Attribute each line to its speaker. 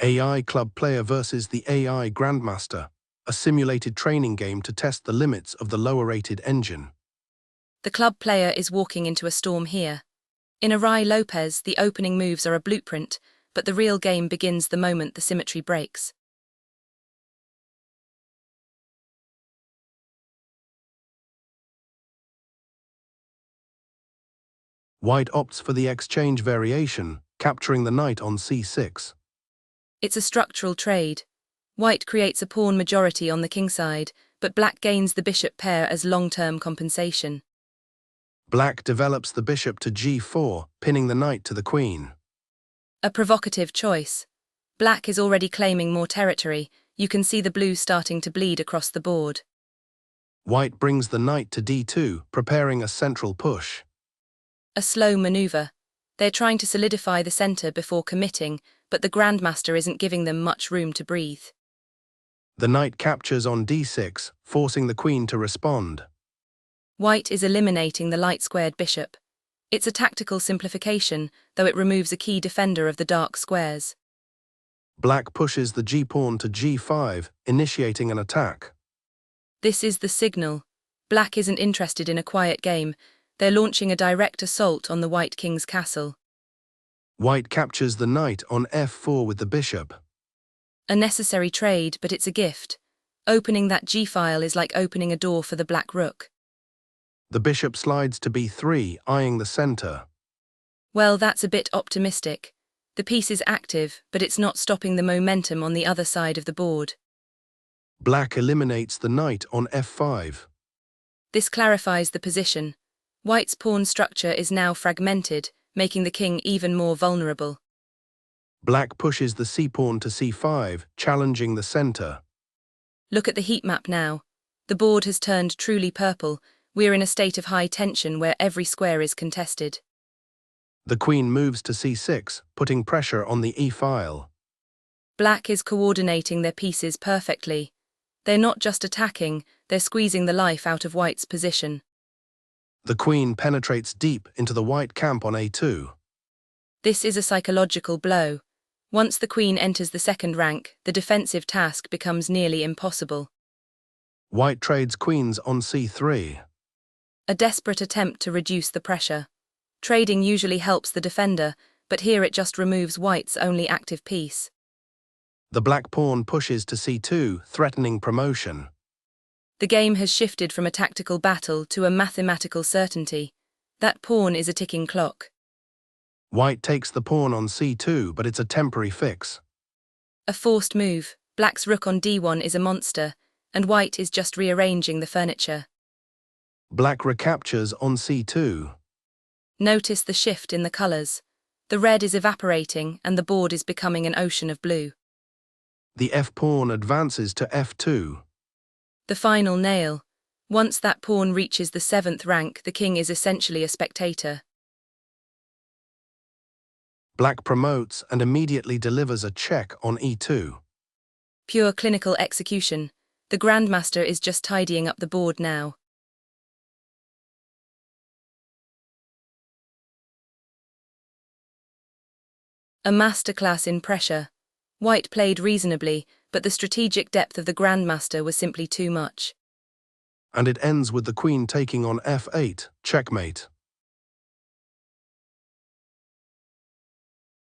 Speaker 1: AI Club Player versus the AI Grandmaster, a simulated training game to test the limits of the lower-rated engine.
Speaker 2: The club player is walking into a storm here. In a Ruy Lopez, the opening moves are a blueprint, but the real game begins the moment the symmetry breaks.
Speaker 1: White opts for the exchange variation, capturing the knight on c6.
Speaker 2: It's a structural trade. White creates a pawn majority on the kingside, but black gains the bishop pair as long-term compensation.
Speaker 1: Black develops the bishop to g4, pinning the knight to the queen.
Speaker 2: A provocative choice. Black is already claiming more territory. You can see the blue starting to bleed across the board.
Speaker 1: White brings the knight to d2, preparing a central push.
Speaker 2: A slow maneuver. They're trying to solidify the center before committing, but the Grandmaster isn't giving them much room to breathe.
Speaker 1: The knight captures on d6, forcing the queen to respond.
Speaker 2: White is eliminating the light-squared bishop. It's a tactical simplification, though it removes a key defender of the dark squares.
Speaker 1: Black pushes the g-pawn to g5, initiating an attack.
Speaker 2: This is the signal. Black isn't interested in a quiet game. They're launching a direct assault on the White King's castle.
Speaker 1: White captures the knight on f4 with the bishop.
Speaker 2: A necessary trade, but it's a gift. Opening that g-file is like opening a door for the black rook.
Speaker 1: The bishop slides to b3, eyeing the center.
Speaker 2: Well, that's a bit optimistic. The piece is active, but it's not stopping the momentum on the other side of the board.
Speaker 1: Black eliminates the knight on f5.
Speaker 2: This clarifies the position. White's pawn structure is now fragmented, making the king even more vulnerable.
Speaker 1: Black pushes the c-pawn to c5, challenging the center.
Speaker 2: Look at the heat map now. The board has turned truly purple. We're in a state of high tension where every square is contested.
Speaker 1: The queen moves to c6, putting pressure on the e-file.
Speaker 2: Black is coordinating their pieces perfectly. They're not just attacking, they're squeezing the life out of White's position.
Speaker 1: The queen penetrates deep into the white camp on a2.
Speaker 2: This is a psychological blow. Once the queen enters the second rank, the defensive task becomes nearly impossible.
Speaker 1: White trades queens on c3.
Speaker 2: A desperate attempt to reduce the pressure. Trading usually helps the defender, but here it just removes White's only active piece.
Speaker 1: The black pawn pushes to c2, threatening promotion.
Speaker 2: The game has shifted from a tactical battle to a mathematical certainty. That pawn is a ticking clock.
Speaker 1: White takes the pawn on c2, but it's a temporary fix.
Speaker 2: A forced move. Black's rook on d1 is a monster, and White is just rearranging the furniture.
Speaker 1: Black recaptures on c2.
Speaker 2: Notice the shift in the colors. The red is evaporating and the board is becoming an ocean of blue.
Speaker 1: The f-pawn advances to f2.
Speaker 2: The final nail. Once that pawn reaches the 7th rank, the king is essentially a spectator.
Speaker 1: Black promotes and immediately delivers a check on e2.
Speaker 2: Pure clinical execution. The Grandmaster is just tidying up the board now. A masterclass in pressure. White played reasonably, but the strategic depth of the Grandmaster was simply too much.
Speaker 1: And it ends with the queen taking on f8, checkmate.